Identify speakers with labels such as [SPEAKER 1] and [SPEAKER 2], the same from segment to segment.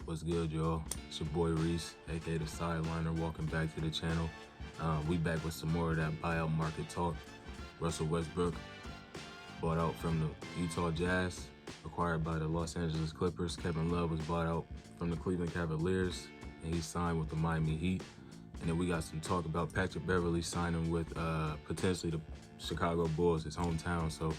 [SPEAKER 1] What's good, y'all? It's your boy Reese, aka the Sideliner. Welcome back to the channel. We back with some more of that buyout market talk. Russell Westbrook bought out from the Utah Jazz, acquired by the Los Angeles Clippers. Kevin Love was bought out from the Cleveland Cavaliers, and he signed with the Miami Heat. And then we got some talk about Patrick Beverley signing with potentially the Chicago Bulls, his hometown. So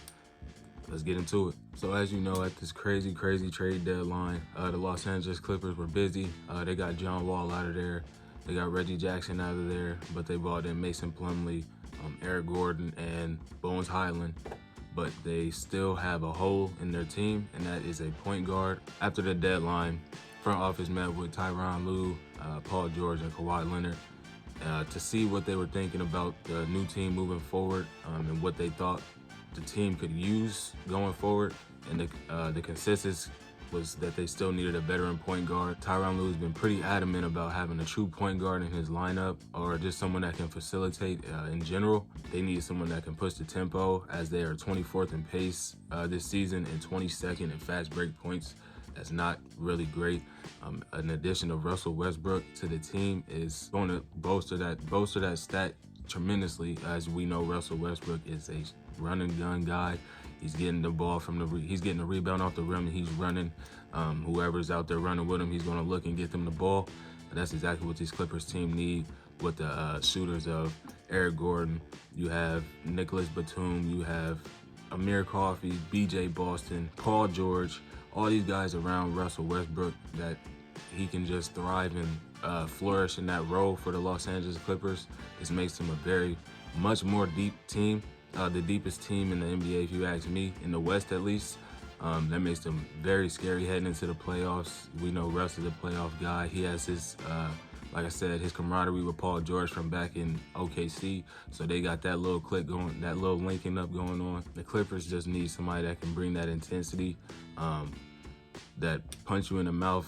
[SPEAKER 1] let's get into it. So as you know, at this crazy trade deadline, the Los Angeles Clippers were busy. They got John Wall out of there. They got Reggie Jackson out of there, but they brought in Mason Plumlee, Eric Gordon, and Bones Highland. But they still have a hole in their team, and that is a point guard. After the deadline, front office met with Tyronn Lue, Paul George, and Kawhi Leonard to see what they were thinking about the new team moving forward, and what they thought the team could use going forward. And the consensus was that they still needed a veteran point guard. Tyronn Lue has been pretty adamant about having a true point guard in his lineup, or just someone that can facilitate in general. They need someone that can push the tempo, as they are 24th in pace this season and 22nd in fast break points. That's not really great. An addition of Russell Westbrook to the team is going to bolster that stat tremendously. As we know, Russell Westbrook is a run and gun guy. He's getting the ball he's getting the rebound off the rim, and he's running. Whoever's out there running with him, he's going to look and get them the ball. And that's exactly what this Clippers team need, with the shooters of Eric Gordon. You have Nicholas Batum. You have Amir Coffey, B.J. Boston, Paul George. All these guys around Russell Westbrook that he can just thrive and flourish in that role for the Los Angeles Clippers. This makes them a much more deep team. The deepest team in the NBA, if you ask me, in the West at least. That makes them very scary heading into the playoffs. We know Russ is a playoff guy. He has his, like I said, his camaraderie with Paul George from back in OKC. So they got that little click going, that little linking up going on. The Clippers just need somebody that can bring that intensity, that punch you in the mouth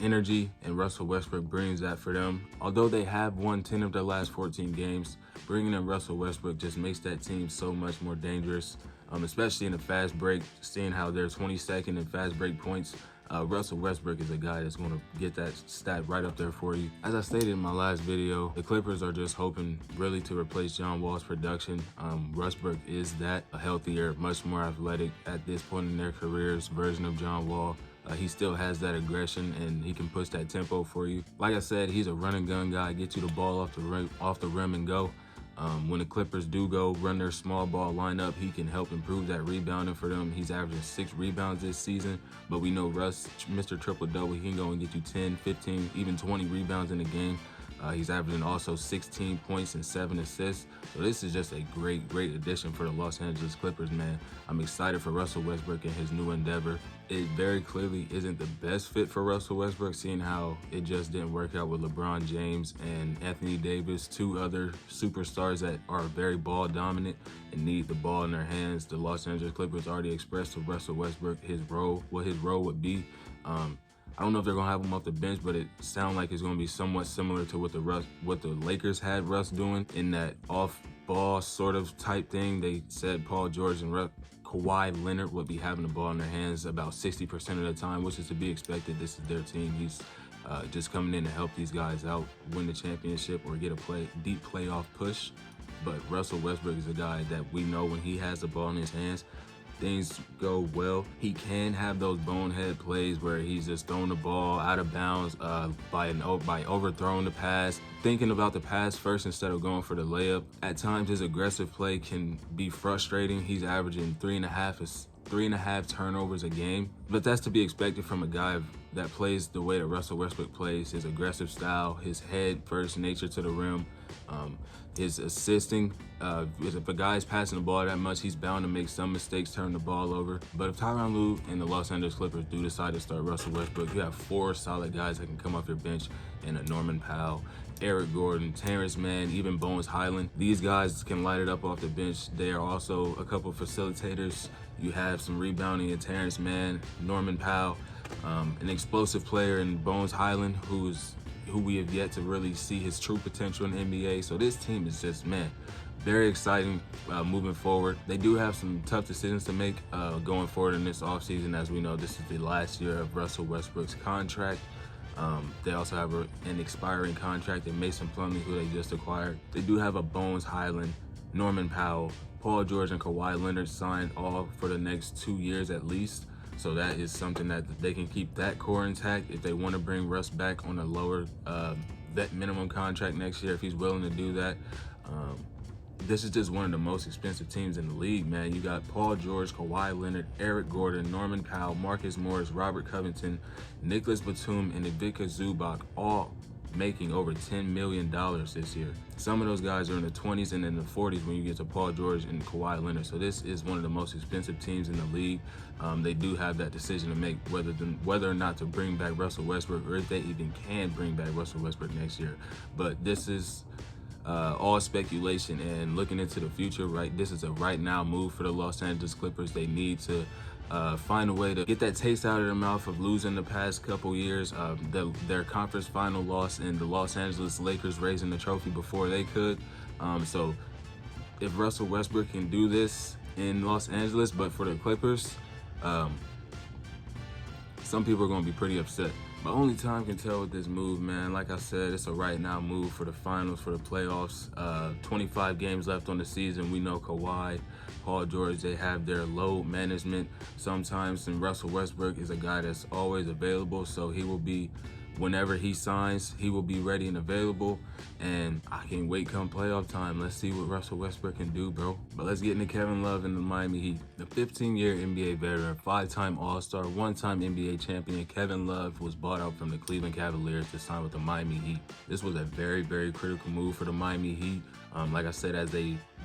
[SPEAKER 1] energy, and Russell Westbrook brings that for them. Although they have won 10 of their last 14 games, bringing in Russell Westbrook just makes that team so much more dangerous, especially in the fast break. Seeing how they're 22nd in fast break points, Russell Westbrook is a guy that's going to get that stat right up there for you. As I stated in my last video, the Clippers are just hoping really to replace John Wall's production. Westbrook is that, a healthier, much more athletic at this point in their careers version of John Wall. He still has that aggression, and he can push that tempo for you. Like I said, he's a run and gun guy. Get you the ball off the rim and go. When the Clippers do go run their small ball lineup, he can help improve that rebounding for them. He's averaging 6 rebounds this season, but we know Russ, Mr. Triple-Double, he can go and get you 10, 15, even 20 rebounds in a game. He's averaging also 16 points and 7 assists. So this is just a great addition for the Los Angeles Clippers, man. I'm excited for Russell Westbrook and his new endeavor. It very clearly isn't the best fit for Russell Westbrook, seeing how it just didn't work out with LeBron James and Anthony Davis, 2 other superstars that are very ball dominant and need the ball in their hands. The Los Angeles Clippers already expressed to Russell Westbrook what his role would be. I don't know if they're gonna have him off the bench, but it sounds like it's gonna be somewhat similar to what the Lakers had Russ doing, in that off-ball sort of type thing. They said Paul George and Kawhi Leonard would be having the ball in their hands about 60% of the time, which is to be expected. This is their team. He's just coming in to help these guys out, win the championship, or get a deep playoff push. But Russell Westbrook is a guy that we know when he has the ball in his hands, things go well. He can have those bonehead plays where he's just throwing the ball out of bounds by overthrowing the pass, thinking about the pass first instead of going for the layup. At times, his aggressive play can be frustrating. He's averaging 3.5 turnovers a game, but that's to be expected from a guy that plays the way that Russell Westbrook plays. His aggressive style, his head first nature to the rim, his assisting. If a guy's passing the ball that much, he's bound to make some mistakes, turn the ball over. But if Tyronn Lue and the Los Angeles Clippers do decide to start Russell Westbrook, you have 4 solid guys that can come off your bench, and a Norman Powell, Eric Gordon, Terrence Mann, even Bones Highland. These guys can light it up off the bench. They are also a couple facilitators. You have some rebounding in Terrence Mann, Norman Powell, an explosive player in Bones Highland, who we have yet to really see his true potential in the NBA. So this team is just, man, very exciting moving forward. They do have some tough decisions to make going forward in this offseason. As we know, this is the last year of Russell Westbrook's contract. They also have an expiring contract in Mason Plumlee, who they just acquired. They do have a Bones Highland, Norman Powell, Paul George, and Kawhi Leonard signed all for the next 2 years at least. So that is something that they can keep that core intact if they want to bring Russ back on a lower vet minimum contract next year, if he's willing to do that. This is just one of the most expensive teams in the league, man. You got Paul George, Kawhi Leonard, Eric Gordon, Norman Powell, Marcus Morris, Robert Covington, Nicholas Batum, and Ivica Zubac, all making over $10 million this year. Some of those guys are in the 20s and in the 40s when you get to Paul George and Kawhi Leonard. So this is one of the most expensive teams in the league. They do have that decision to make whether or not to bring back Russell Westbrook, or if they even can bring back Russell Westbrook next year. But this is all speculation and looking into the future, right? This is a right now move for the Los Angeles Clippers. They need to find a way to get that taste out of their mouth of losing the past couple years. Their conference final loss and the Los Angeles Lakers raising the trophy before they could. So if Russell Westbrook can do this in Los Angeles, but for the Clippers, some people are going to be pretty upset. But only time can tell with this move, man. Like I said, it's a right now move for the finals, for the playoffs. 25 games left on the season. We know Kawhi, Paul George, they have their load management sometimes, and Russell Westbrook is a guy that's always available, so he will be, whenever he signs, he will be ready and available. And I can't wait come playoff time. Let's see what Russell Westbrook can do, bro. But let's get into Kevin Love and the Miami Heat. The 15-year NBA veteran, 5-time All-Star, 1-time NBA champion, Kevin Love was bought out from the Cleveland Cavaliers to sign with the Miami Heat. This was a very, very critical move for the Miami Heat. Like I said, as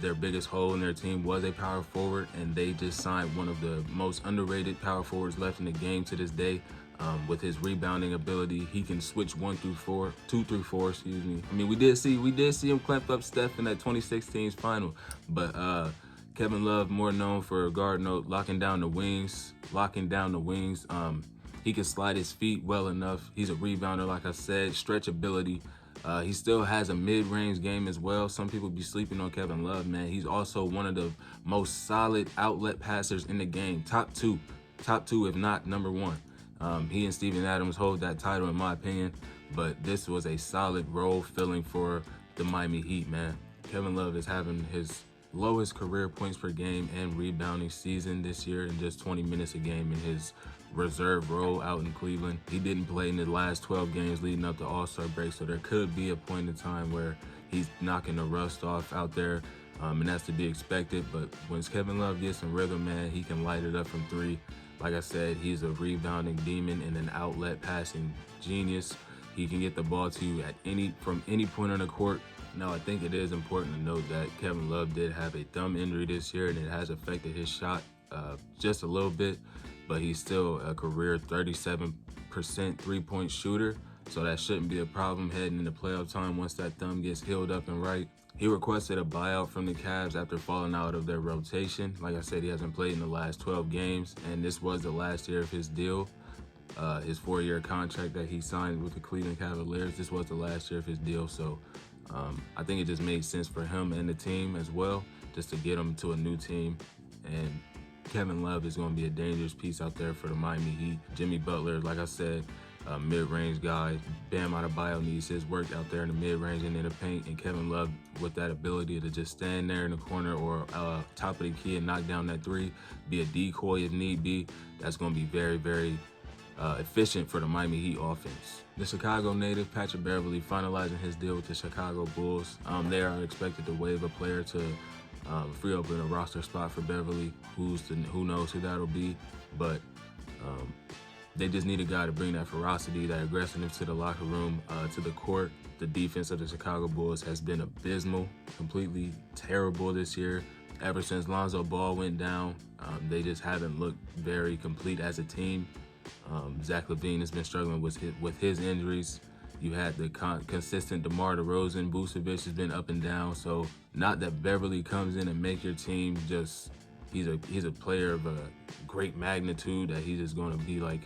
[SPEAKER 1] their biggest hole in their team was a power forward, and they just signed one of the most underrated power forwards left in the game to this day. With his rebounding ability, he can switch 2 through 4. Excuse me. I mean, we did see him clamp up Steph in that 2016's final, but Kevin Love, more known for guard note, locking down the wings. He can slide his feet well enough. He's a rebounder, like I said, stretch ability. He still has a mid-range game as well. Some people be sleeping on Kevin Love, man. He's also one of the most solid outlet passers in the game. Top two, if not number one. He and Steven Adams hold that title in my opinion, but this was a solid role filling for the Miami Heat, man. Kevin Love is having his lowest career points per game and rebounding season this year in just 20 minutes a game in his reserve role out in Cleveland. He didn't play in the last 12 games leading up to All-Star break, so there could be a point in time where he's knocking the rust off out there, and that's to be expected. But once Kevin Love gets in rhythm, man, he can light it up from three. Like I said, he's a rebounding demon and an outlet passing genius. He can get the ball to you from any point on the court. Now, I think it is important to note that Kevin Love did have a thumb injury this year, and it has affected his shot just a little bit, but he's still a career 37% three-point shooter, so that shouldn't be a problem heading into playoff time once that thumb gets healed up and right. He requested a buyout from the Cavs after falling out of their rotation. Like I said, he hasn't played in the last 12 games, and this was the last year of his deal. His 4-year contract that he signed with the Cleveland Cavaliers, this was the last year of his deal. So I think it just made sense for him and the team as well, just to get him to a new team. And Kevin Love is going to be a dangerous piece out there for the Miami Heat. Jimmy Butler, like I said, a mid-range guy. Bam Adebayo needs his work out there in the mid-range and in the paint, and Kevin Love with that ability to just stand there in the corner or top of the key and knock down that three, be a decoy if need be. That's going to be very, very efficient for the Miami Heat offense. The Chicago native Patrick Beverley finalizing his deal with the Chicago Bulls. They are expected to waive a player to free up a roster spot for Beverley. Who knows who that'll be, but they just need a guy to bring that ferocity, that aggressiveness to the locker room, to the court. The defense of the Chicago Bulls has been abysmal, completely terrible this year. Ever since Lonzo Ball went down, they just haven't looked very complete as a team. Zach LaVine has been struggling with his injuries. You had the consistent DeMar DeRozan. Vucevic has been up and down. So not that Beverley comes in and make your team just, he's a player of a great magnitude that he's just going to be like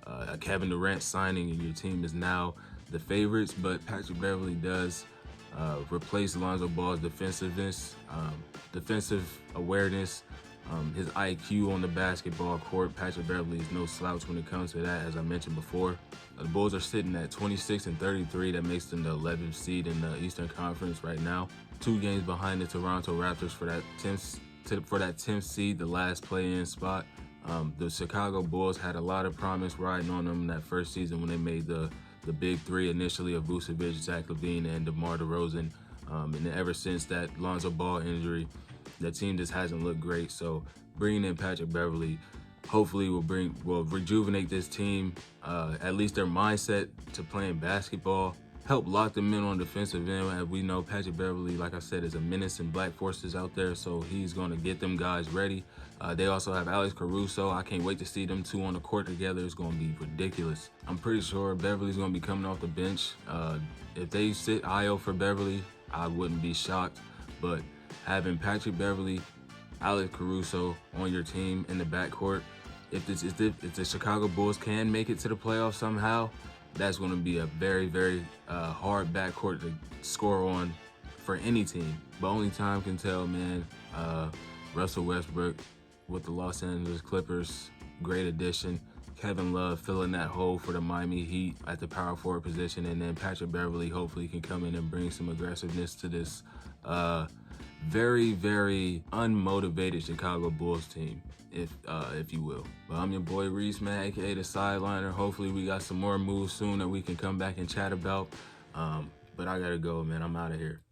[SPEAKER 1] a Kevin Durant signing and your team is now the favorites. But Patrick Beverley does replace Lonzo Ball's defensiveness, defensive awareness, His IQ on the basketball court, Patrick Beverley is no slouch when it comes to that, as I mentioned before. The Bulls are sitting at 26-33. That makes them the 11th seed in the Eastern Conference right now. 2 games behind the Toronto Raptors for that 10th seed, the last play-in spot. The Chicago Bulls had a lot of promise riding on them in that first season when they made the big 3 initially of Vucevic, Zach LaVine, and DeMar DeRozan. And ever since that Lonzo Ball injury, the team just hasn't looked great. So bringing in Patrick Beverley hopefully will rejuvenate this team, at least their mindset to playing basketball, help lock them in on the defensive end. As we know, Patrick Beverley, like I said, is a menace in black forces out there, so he's going to get them guys ready. They also have Alex Caruso. I can't wait to see them 2 on the court together. It's going to be ridiculous. I'm pretty sure Beverley's going to be coming off the bench. If they sit IO for Beverley, I wouldn't be shocked, but having Patrick Beverley, Alex Caruso on your team in the backcourt, if the Chicago Bulls can make it to the playoffs somehow, that's going to be a very, very hard backcourt to score on for any team. But only time can tell, man. Russell Westbrook with the Los Angeles Clippers, great addition. Kevin Love filling that hole for the Miami Heat at the power forward position, and then Patrick Beverley hopefully can come in and bring some aggressiveness to this very, very unmotivated Chicago Bulls team, if you will. But I'm your boy Reese, man, aka the Sideliner. Hopefully we got some more moves soon that we can come back and chat about. But I gotta go, man. I'm out of here.